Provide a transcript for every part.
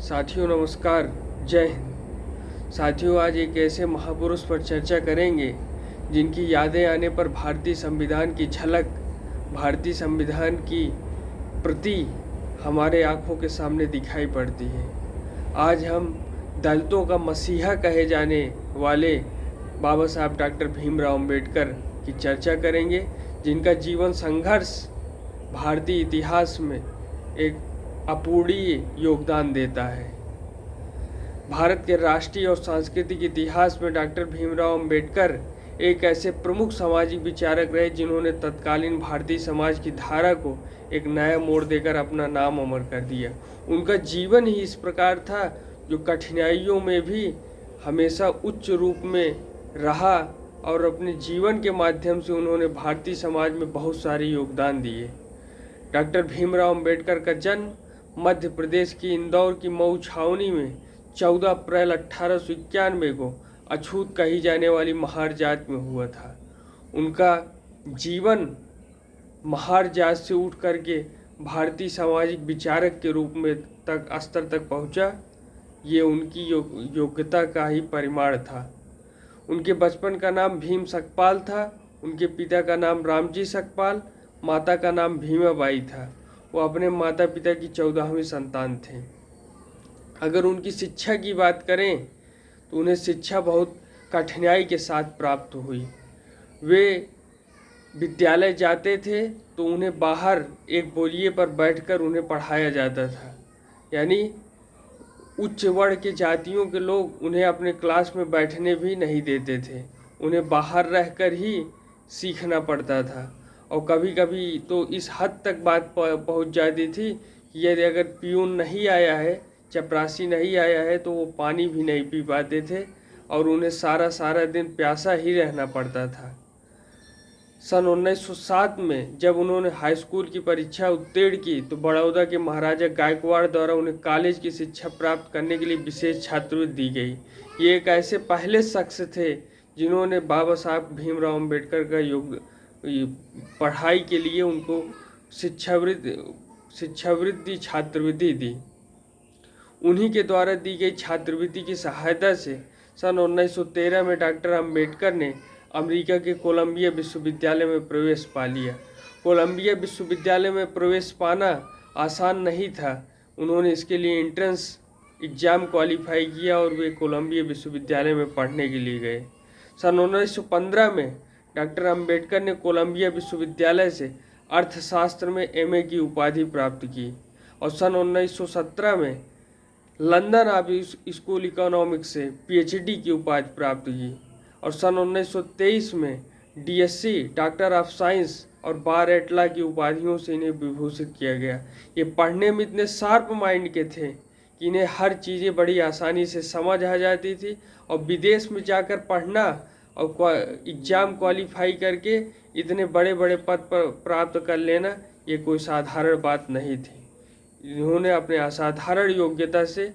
साथियों नमस्कार, जय हिंद। साथियों, आज एक ऐसे महापुरुष पर चर्चा करेंगे जिनकी यादें आने पर भारतीय संविधान की झलक, भारतीय संविधान की प्रति हमारे आंखों के सामने दिखाई पड़ती है। आज हम दलितों का मसीहा कहे जाने वाले बाबा साहब डॉक्टर भीमराव अंबेडकर की चर्चा करेंगे, जिनका जीवन संघर्ष भारतीय इतिहास में एक अपूरणीय योगदान देता है। भारत के राष्ट्रीय और सांस्कृतिक इतिहास में डॉक्टर भीमराव अंबेडकर एक ऐसे प्रमुख सामाजिक विचारक रहे जिन्होंने तत्कालीन भारतीय समाज की धारा को एक नया मोड़ देकर अपना नाम अमर कर दिया। उनका जीवन ही इस प्रकार था जो कठिनाइयों में भी हमेशा उच्च रूप में रहा और अपने जीवन के माध्यम से उन्होंने भारतीय समाज में बहुत सारे योगदान दिए। डॉक्टर भीमराव अंबेडकर का जन्म मध्य प्रदेश की इंदौर की मऊ छावनी में 14 अप्रैल 1891 को अछूत कही जाने वाली महार जात में हुआ था। उनका जीवन महार जात से उठ करके भारतीय सामाजिक विचारक के रूप में स्तर तक पहुंचा। ये उनकी योग्यता का ही परिमाण था। उनके बचपन का नाम भीम सकपाल था। उनके पिता का नाम रामजी सकपाल, माता का नाम भीमाबाई था। वो अपने माता पिता की 14वीं संतान थे। अगर उनकी शिक्षा की बात करें तो उन्हें शिक्षा बहुत कठिनाई के साथ प्राप्त हुई। वे विद्यालय जाते थे तो उन्हें बाहर एक बोलिए पर बैठकर उन्हें पढ़ाया जाता था। यानी उच्च वर्ण के जातियों के लोग उन्हें अपने क्लास में बैठने भी नहीं देते थे। उन्हें बाहर रहकर ही सीखना पड़ता था। और कभी कभी तो इस हद तक बात पहुंच जाती थी कि यदि अगर पियून नहीं आया है, चपरासी नहीं आया है, तो वो पानी भी नहीं पी पाते थे और उन्हें सारा दिन प्यासा ही रहना पड़ता था। सन 1907 में जब उन्होंने हाई स्कूल की परीक्षा उत्तीर्ण की तो बड़ौदा के महाराजा गायकवाड़ द्वारा उन्हें कॉलेज की शिक्षा प्राप्त करने के लिए विशेष छात्रवृत्ति दी गई। ये एक ऐसे पहले शख्स थे जिन्होंने बाबा साहब भीमराव अंबेडकर का पढ़ाई के लिए उनको शिक्षावृत्ति छात्रवृत्ति दी। उन्हीं के द्वारा दी गई छात्रवृत्ति की सहायता से सन 1913 में डॉक्टर अंबेडकर ने अमेरिका के कोलंबिया विश्वविद्यालय में प्रवेश पा लिया। कोलंबिया विश्वविद्यालय में प्रवेश पाना आसान नहीं था। उन्होंने इसके लिए एंट्रेंस एग्ज़ाम क्वालिफाई किया और वे कोलंबिया विश्वविद्यालय में पढ़ने के लिए गए। सन 1915 में डॉक्टर अंबेडकर ने कोलंबिया विश्वविद्यालय से अर्थशास्त्र में एमए की उपाधि प्राप्त की और सन 1917 में लंदन ऑफ स्कूल इकोनॉमिक्स से पीएचडी की उपाधि प्राप्त की और सन 1923 में डीएससी डॉक्टर ऑफ साइंस और बार एट लॉ की उपाधियों से इन्हें विभूषित किया गया। ये पढ़ने में इतने शार्प माइंड के थे कि इन्हें हर चीज़ें बड़ी आसानी से समझ आ जाती थी और विदेश में जाकर पढ़ना और एग्ज़ाम क्वालिफाई करके इतने बड़े बड़े पद पर प्राप्त कर लेना ये कोई साधारण बात नहीं थी। इन्होंने अपने असाधारण योग्यता से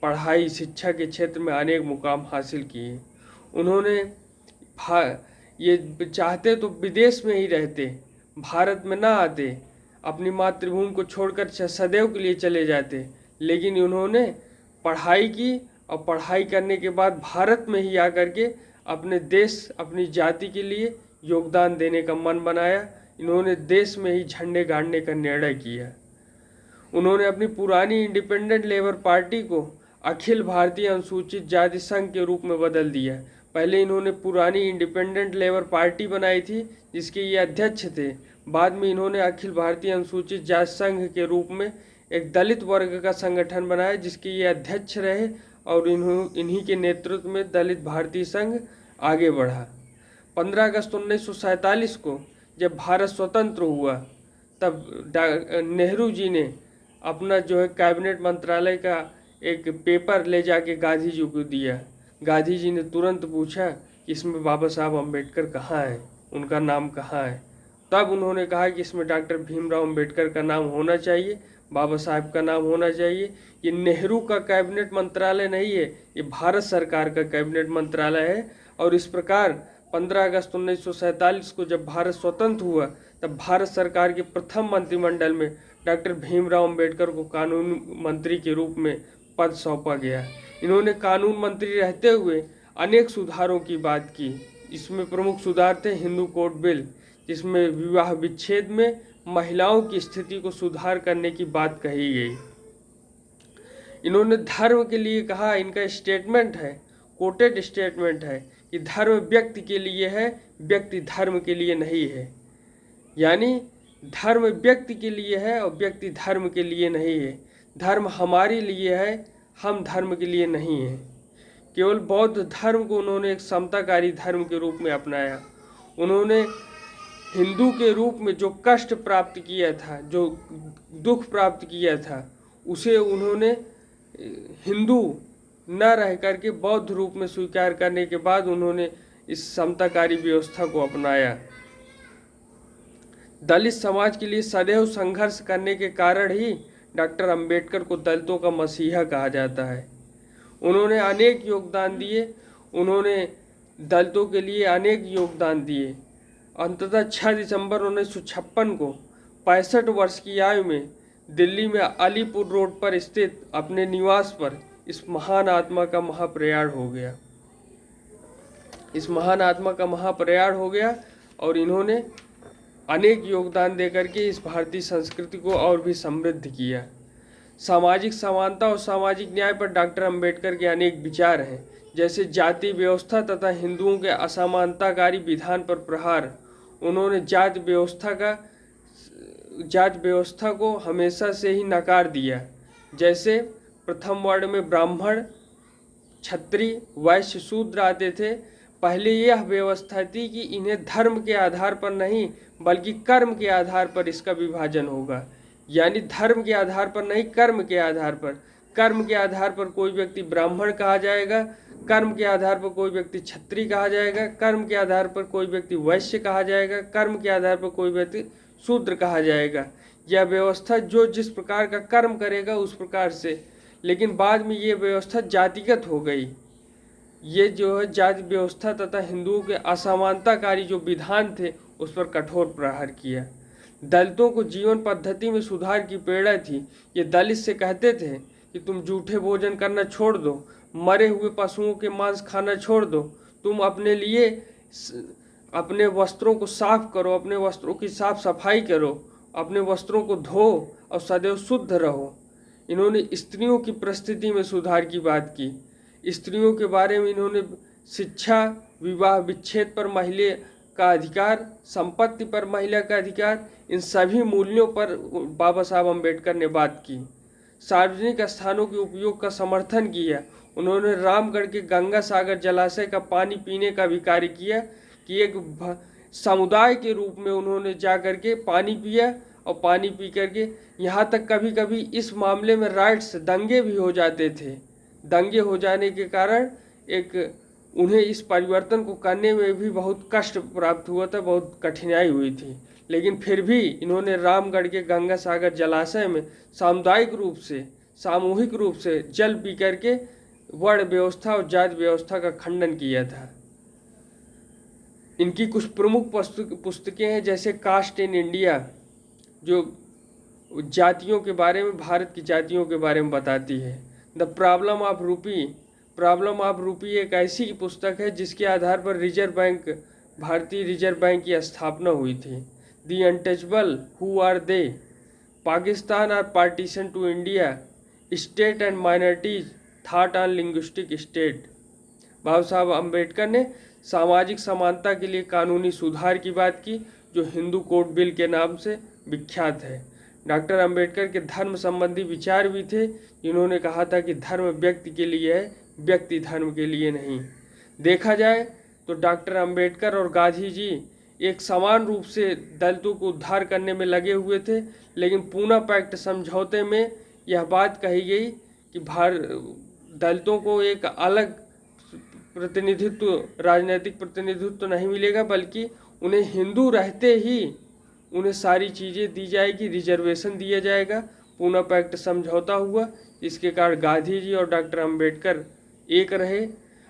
पढ़ाई शिक्षा के क्षेत्र में अनेक मुकाम हासिल किए। उन्होंने ये चाहते तो विदेश में ही रहते, भारत में ना आते, अपनी मातृभूमि को छोड़कर सदैव के लिए चले जाते, लेकिन उन्होंने पढ़ाई की और पढ़ाई करने के बाद भारत में ही आकर के अपने देश अपनी जाति के लिए योगदान देने का मन बनाया। इन्होंने देश में ही झंडे गाड़ने का निर्णय किया। उन्होंने अपनी पुरानी इंडिपेंडेंट लेबर पार्टी को अखिल भारतीय अनुसूचित जाति संघ के रूप में बदल दिया। पहले इन्होंने पुरानी इंडिपेंडेंट लेबर पार्टी बनाई थी जिसके ये अध्यक्ष थे। बाद में इन्होंने अखिल भारतीय अनुसूचित जाति संघ के रूप में एक दलित वर्ग का संगठन बनाया जिसके ये अध्यक्ष रहे और इन्हीं के नेतृत्व में दलित भारतीय संघ आगे बढ़ा। 15 अगस्त 1947 को जब भारत स्वतंत्र हुआ तब नेहरू जी ने अपना कैबिनेट मंत्रालय का एक पेपर ले जाके गांधी जी को दिया। गांधी जी ने तुरंत पूछा कि इसमें बाबा साहब अम्बेडकर कहाँ हैं, उनका नाम कहाँ है। तब उन्होंने कहा कि इसमें डॉक्टर भीमराव अम्बेडकर का नाम होना चाहिए, बाबा साहब का नाम होना चाहिए। ये नेहरू का कैबिनेट मंत्रालय नहीं है, ये भारत सरकार का कैबिनेट मंत्रालय है। और इस प्रकार 15 अगस्त 1947 को जब भारत स्वतंत्र हुआ तब भारत सरकार के प्रथम मंत्रिमंडल में डॉक्टर भीमराव अंबेडकर को कानून मंत्री के रूप में पद सौंपा गया। इन्होंने कानून मंत्री रहते हुए अनेक सुधारों की बात की। इसमें प्रमुख सुधार थे हिंदू कोड बिल, जिसमें विवाह विच्छेद में महिलाओं की स्थिति को सुधार करने की बात कही गई। इन्होंने धर्म के लिए कहा, इनका स्टेटमेंट है, कोटेड स्टेटमेंट है कि धर्म व्यक्ति के लिए है, व्यक्ति धर्म के लिए नहीं है। यानी धर्म व्यक्ति के लिए है और व्यक्ति धर्म के लिए नहीं है। धर्म हमारे लिए है, हम धर्म के लिए नहीं है। केवल बौद्ध धर्म को उन्होंने एक समताकारी धर्म के रूप में अपनाया। उन्होंने हिंदू के रूप में जो कष्ट प्राप्त किया था, जो दुख प्राप्त किया था, उसे उन्होंने हिंदू न रह करके बौद्ध रूप में स्वीकार करने के बाद उन्होंने इस समताकारी व्यवस्था को अपनाया। दलित समाज के लिए सदैव संघर्ष करने के कारण ही डॉक्टर अंबेडकर को दलितों का मसीहा कहा जाता है। उन्होंने अनेक योगदान दिए, उन्होंने दलितों के लिए अनेक योगदान दिए। अंततः 6 दिसंबर 1956 को 65 वर्ष की आयु में दिल्ली में अलीपुर रोड पर स्थित अपने निवास पर इस महान आत्मा का महाप्रयाण हो गया। इस महान आत्मा का महाप्रयाण हो गया और इन्होंने अनेक योगदान देकर के इस भारतीय संस्कृति को और भी समृद्ध किया। सामाजिक समानता और सामाजिक न्याय पर डॉक्टर अंबेडकर के अनेक विचार हैं, जैसे जाति व्यवस्था तथा हिंदुओं के असमानताकारी विधान पर प्रहार। उन्होंने जात व्यवस्था को हमेशा से ही नकार दिया। जैसे प्रथम वर्ण में ब्राह्मण, क्षत्रिय, वैश्य, शूद्र आते थे। पहले यह व्यवस्था थी कि इन्हें धर्म के आधार पर नहीं बल्कि कर्म के आधार पर इसका विभाजन होगा। यानी धर्म के आधार पर नहीं, कर्म के आधार पर। कर्म के आधार पर कोई व्यक्ति ब्राह्मण कहा जाएगा, कर्म के आधार पर कोई व्यक्ति क्षत्रिय कहा जाएगा, कर्म के आधार पर कोई व्यक्ति वैश्य कहा जाएगा, कर्म के आधार पर कोई व्यक्ति शूद्र कहा जाएगा। यह व्यवस्था जो जिस प्रकार का कर्म करेगा उस प्रकार से। लेकिन बाद में ये व्यवस्था जातिगत हो गई। ये जो है जाति व्यवस्था तथा हिंदुओं के असमानताकारी जो विधान थे उस पर कठोर प्रहार किया। दलितों को जीवन पद्धति में सुधार की प्रेरणा थी। ये दलित से कहते थे कि तुम जूठे भोजन करना छोड़ दो, मरे हुए पशुओं के मांस खाना छोड़ दो, तुम अपने लिए अपने वस्त्रों को साफ करो, अपने वस्त्रों की साफ सफाई करो, अपने वस्त्रों को धो और सदैव शुद्ध रहो। इन्होंने स्त्रियों की परिस्थिति में सुधार की बात की। स्त्रियों के बारे में इन्होंने शिक्षा, विवाह विच्छेद पर महिला का अधिकार, संपत्ति पर महिला का अधिकार, इन सभी मूल्यों पर बाबा साहब अम्बेडकर ने बात की। सार्वजनिक स्थानों के उपयोग का समर्थन किया। उन्होंने रामगढ़ के गंगा सागर जलाशय का पानी पीने का भी कार्य किया कि एक समुदाय के रूप में उन्होंने जा कर के पानी पिया और पानी पी करके यहाँ तक कभी कभी इस मामले में राइट्स दंगे भी हो जाते थे। दंगे हो जाने के कारण उन्हें इस परिवर्तन को करने में भी बहुत कष्ट प्राप्त हुआ था, बहुत कठिनाई हुई थी। लेकिन फिर भी इन्होंने रामगढ़ के गंगा सागर जलाशय में सामुदायिक रूप से, सामूहिक रूप से जल पी करके वर्ण व्यवस्था और जाति व्यवस्था का खंडन किया था। इनकी कुछ प्रमुख पुस्तकें हैं, जैसे कास्ट इन इंडिया, जो जातियों के बारे में, भारत की जातियों के बारे में बताती है। द प्रॉब्लम ऑफ रूपी एक ऐसी पुस्तक है जिसके आधार पर भारतीय रिजर्व बैंक की स्थापना हुई थी। The untouchable, who are they, Pakistan or partition to India, state and minorities, thought on linguistic state. Baba Saheb Ambedkar ने सामाजिक समानता के लिए कानूनी सुधार की बात की, जो हिंदू कोड बिल के नाम से विख्यात है। डॉक्टर अंबेडकर के धर्म संबंधी विचार भी थे, जिन्होंने कहा था कि धर्म व्यक्ति के लिए है, व्यक्ति धर्म के लिए नहीं। देखा जाए तो डॉक्टर अंबेडकर और गांधी जी एक समान रूप से दलितों को उद्धार करने में लगे हुए थे, लेकिन पूना पैक्ट समझौते में यह बात कही गई कि दलितों को एक अलग प्रतिनिधित्व, राजनीतिक प्रतिनिधित्व नहीं मिलेगा, बल्कि उन्हें हिंदू रहते ही उन्हें सारी चीज़ें दी जाएगी, रिजर्वेशन दिया जाएगा। पूना पैक्ट समझौता हुआ, इसके कारण गांधी जी और डॉक्टर अंबेडकर एक रहे।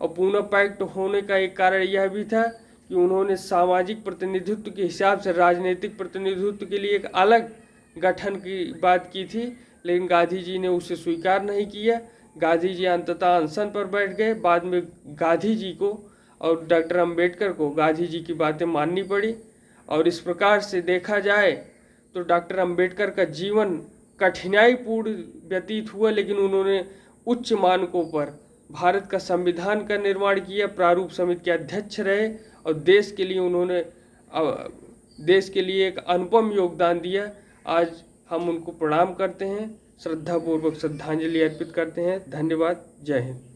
और पूना पैक्ट होने का एक कारण यह भी था कि उन्होंने सामाजिक प्रतिनिधित्व के हिसाब से राजनीतिक प्रतिनिधित्व के लिए एक अलग गठन की बात की थी, लेकिन गांधी जी ने उसे स्वीकार नहीं किया। गांधी जी अंततः अनशन पर बैठ गए। बाद में गांधी जी को और डॉक्टर अंबेडकर को गांधी जी की बातें माननी पड़ी। और इस प्रकार से देखा जाए तो डॉक्टर अंबेडकर का जीवन कठिनाईपूर्ण व्यतीत हुआ, लेकिन उन्होंने उच्च मानकों पर भारत का संविधान का निर्माण किया, प्रारूप समिति के अध्यक्ष रहे और देश के लिए उन्होंने देश के लिए एक अनुपम योगदान दिया। आज हम उनको प्रणाम करते हैं, श्रद्धापूर्वक श्रद्धांजलि अर्पित करते हैं। धन्यवाद। जय हिंद।